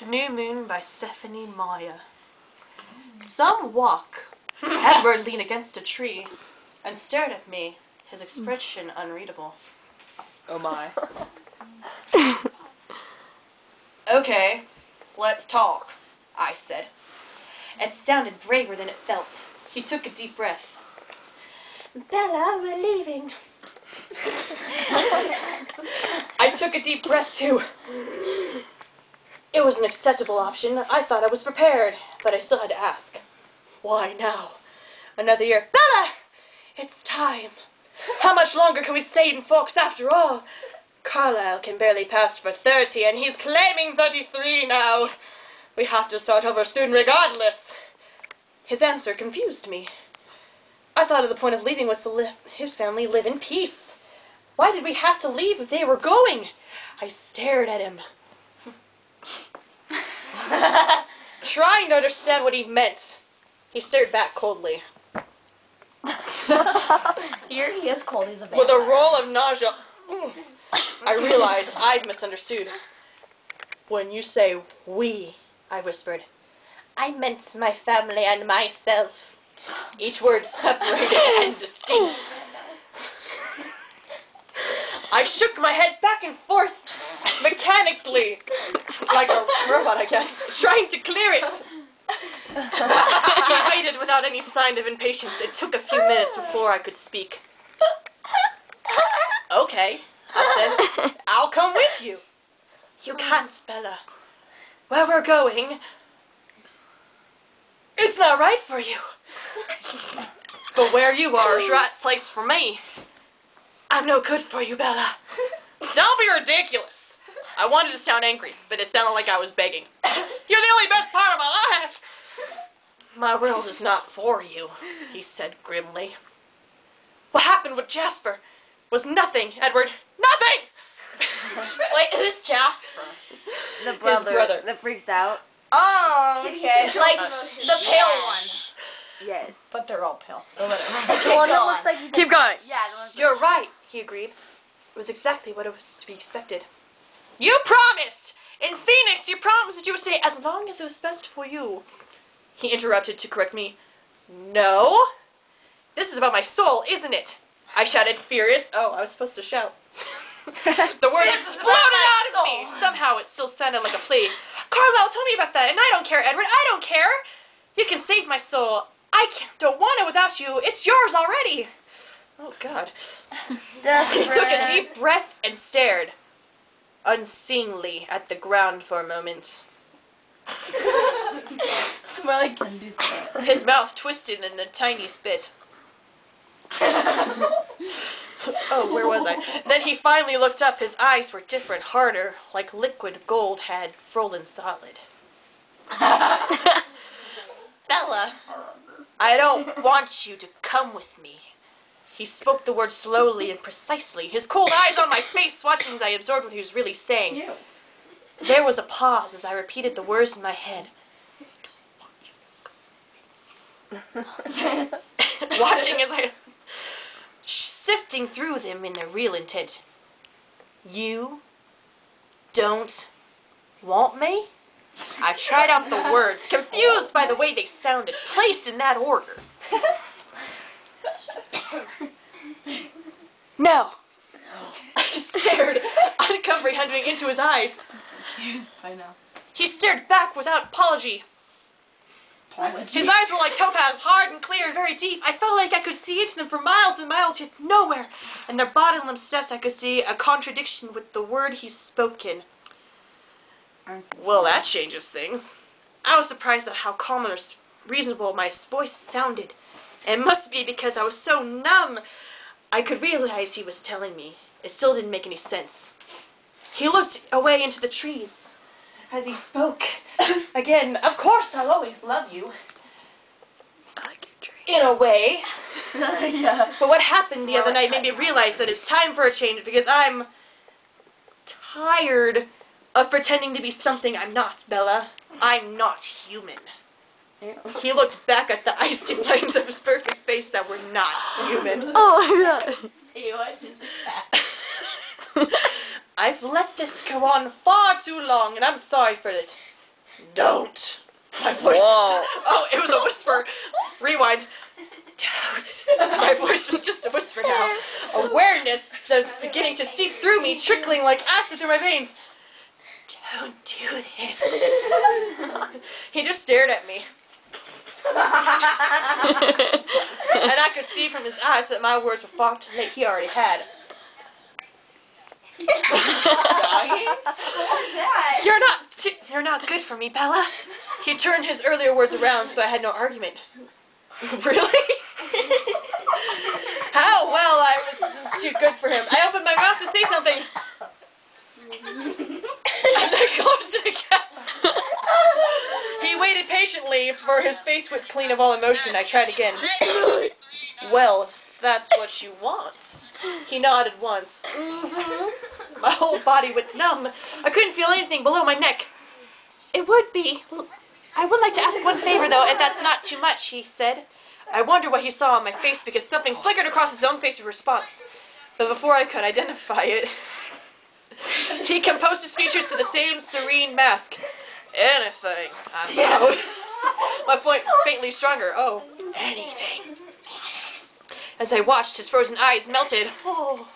New Moon by Stephanie Meyer. Some walk. Edward leaned against a tree and stared at me, his expression unreadable. Oh my. Okay, let's talk, I said. It sounded braver than it felt. He took a deep breath. Bella, we're leaving. I took a deep breath too. It was an acceptable option. I thought I was prepared, but I still had to ask. Why now? Another year. Bella! It's time. How much longer can we stay in Forks after all? Carlisle can barely pass for 30, and he's claiming 33 now. We have to start over soon regardless. His answer confused me. I thought of the point of leaving was to let his family live in peace. Why did we have to leave if they were going? I stared at him, trying to understand what he meant. He stared back coldly. He already is cold, he's a vampire. With a roll of nausea, I realized I'd misunderstood. When you say we, I whispered, I meant my family and myself. Each word separated and distinct. I shook my head back and forth, mechanically, like a robot, I guess, trying to clear it. He waited without any sign of impatience. It took a few minutes before I could speak. Okay, I said, I'll come with you. You can't, Bella. Where we're going, it's not right for you. But where you are is the right place for me. I'm no good for you, Bella. Don't be ridiculous. I wanted to sound angry, but it sounded like I was begging. You're the only best part of my life. My world is not for you, he said grimly. What happened with Jasper was nothing, Edward. Nothing! Wait, who's Jasper? The brother, His brother that freaks out. Oh, okay. Like the pale one. Yes. But they're all pale, so whatever. The one that looks like he's Keep going. Yeah, the one. You're right, he agreed. It was exactly what was to be expected. You promised! In Phoenix, you promised that you would stay as long as it was best for you. He interrupted to correct me. No? This is about my soul, isn't it? I shouted, furious. Oh, I was supposed to shout. The word exploded out of me. Somehow it still sounded like a plea. Carlisle, tell me about that. And I don't care, Edward. I don't care. You can save my soul. Don't want it without you. It's yours already. Oh, God. He took a deep breath and stared unseeingly at the ground for a moment. It's more like Kendi's butt. His mouth twisted in the tiniest bit. Oh, where was I? Then he finally looked up. His eyes were different, harder, like liquid gold had frozen solid. Bella, I don't want you to come with me. He spoke the word slowly and precisely, his cold eyes on my face watching as I absorbed what he was really saying. There was a pause as I repeated the words in my head. Watching as I... sifting through them in their real intent. You don't want me? I tried out the words, confused by the way they sounded, placed in that order. No. I stared, uncomprehending, into his eyes. I know. He stared back without apology. His eyes were like topaz, hard and clear and very deep. I felt like I could see into them for miles and miles, yet nowhere. In their bottom steps I could see a contradiction with the word he's spoken. Well, that changes things. I was surprised at how calm and reasonable my voice sounded. It must be because I was so numb. I could realize he was telling me. It still didn't make any sense. He looked away into the trees as he spoke. Again, of course I'll always love you. I like your tree. In a way. Yeah. But what happened the other night made me realize that it's time for a change because I'm tired of pretending to be something I'm not, Bella. I'm not human. He looked back at the icy lines of his perfect face that were not human. Oh my god. Ew, I did that. I've let this go on far too long, and I'm sorry for it. Don't. My voice was, oh, it was a whisper. Rewind. Don't. My voice was just a whisper now. Awareness that's beginning to seep through me, trickling like acid through my veins. Don't do this. He just stared at me. And I could see from his eyes that my words were far too late. He already had. Dying? You're not good for me, Bella. He turned his earlier words around so I had no argument. Really? How well I was too good for him. I opened my mouth to say something. And then closed it again. He waited patiently for his face whipped clean of all emotion. I tried again. Well, if that's what you want. He nodded once. Mm-hmm. My whole body went numb. I couldn't feel anything below my neck. It would be. I would like to ask one favor, though, if that's not too much, he said. I wonder what he saw on my face because something flickered across his own face in response. But before I could identify it, he composed his features to the same serene mask. Anything, I know. My point faintly stronger. Oh, anything. As I watched, his frozen eyes melted. Oh,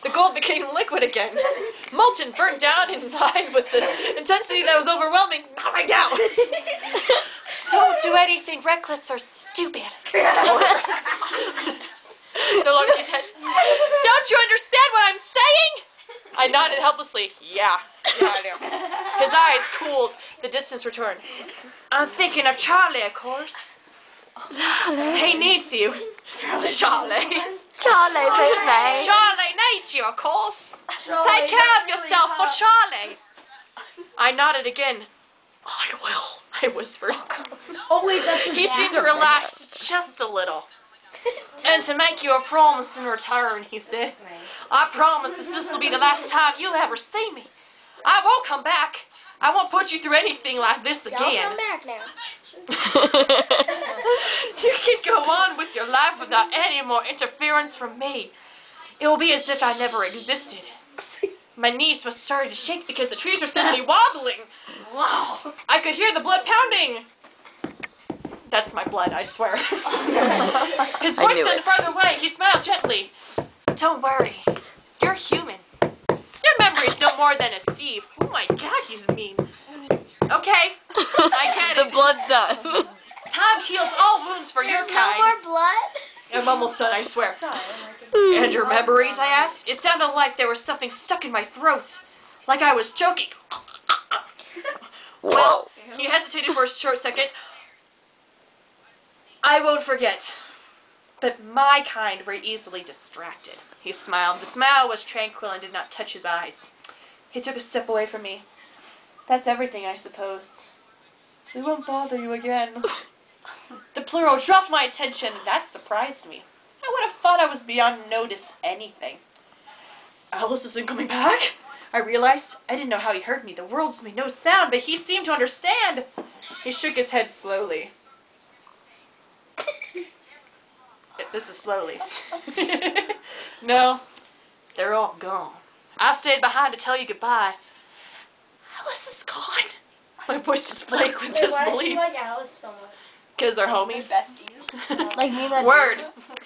the gold became liquid again. Molten, burned down in line with the intensity that was overwhelming. Not right now. Don't do anything reckless or stupid. No longer detached. Don't you understand what I'm saying? I nodded helplessly. Yeah, I do. His eyes cooled. The distance returned. I'm thinking of Charlie, of course. Charlie. He needs you. Charlie. Charlie, baby. Charlie needs you, of course. Take care of yourself for Charlie. I nodded again. I will, I whispered. Oh wait, that's He seemed to relax just a little. And to make you a promise in return, he said. I promise that this will be the last time you'll ever see me. I won't come back. I won't put you through anything like this again. Don't come back now. You can go on with your life without any more interference from me. It will be as if I never existed. My knees must start to shake because the trees were suddenly wobbling. Wow. I could hear the blood pounding. That's my blood, I swear. His voice sounded farther away. He smiled gently. Don't worry. You're human. Your memory's no more than a sieve. Oh my god, he's mean. Okay, I get it. The blood done. Time heals all wounds for your There's no kind. more blood? I'm almost done, I swear. Sorry. And your memories, I asked? It sounded like there was something stuck in my throat. Like I was choking. Well, he hesitated for a short second. I won't forget. But my kind were easily distracted. He smiled. The smile was tranquil and did not touch his eyes. He took a step away from me. That's everything, I suppose. We won't bother you again. The plural dropped my attention. That surprised me. I would have thought I was beyond notice anything. Alice isn't coming back? I realized. I didn't know how he heard me. The words made no sound, but he seemed to understand. He shook his head slowly. This is slowly. No, they're all gone. I stayed behind to tell you goodbye. Alice is gone. My voice was break with disbelief. Why does she like Alice so much? Because they're homies. Besties. Like me that Word.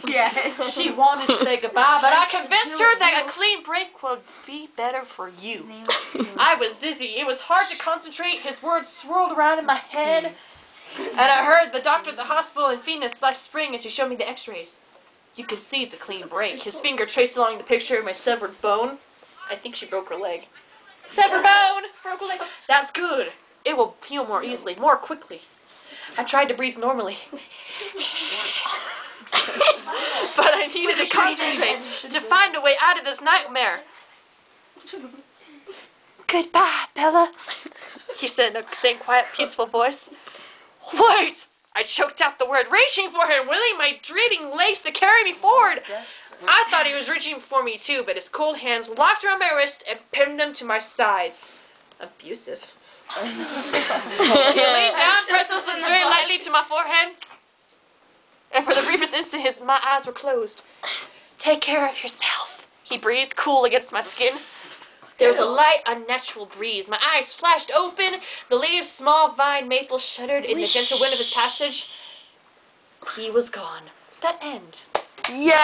Yes. She wanted to say goodbye, but I convinced her that a clean break would be better for you. I was dizzy. It was hard to concentrate. His words swirled around in my head. And I heard the doctor at the hospital in Phoenix last spring as he showed me the x-rays. You can see it's a clean break. His finger traced along the picture of my severed bone. I think she broke her leg. Severed bone! Broke her leg. That's good. It will heal more easily, more quickly. I tried to breathe normally. But I needed to concentrate to find a way out of this nightmare. Goodbye, Bella, he said in the same quiet, peaceful voice. Wait! I choked out the word, reaching for him, willing my dreading legs to carry me forward. I thought he was reaching for me too, but his cold hands locked around my wrist and pinned them to my sides. Abusive. He leaned down, pressed his lips very lightly to my forehead, and for the briefest instant, my eyes were closed. Take care of yourself, he breathed, cool against my skin. There was a light, unnatural breeze. My eyes flashed open. The leaves, small vine maple, shuddered in the gentle wind of his passage. He was gone. That end. Yeah.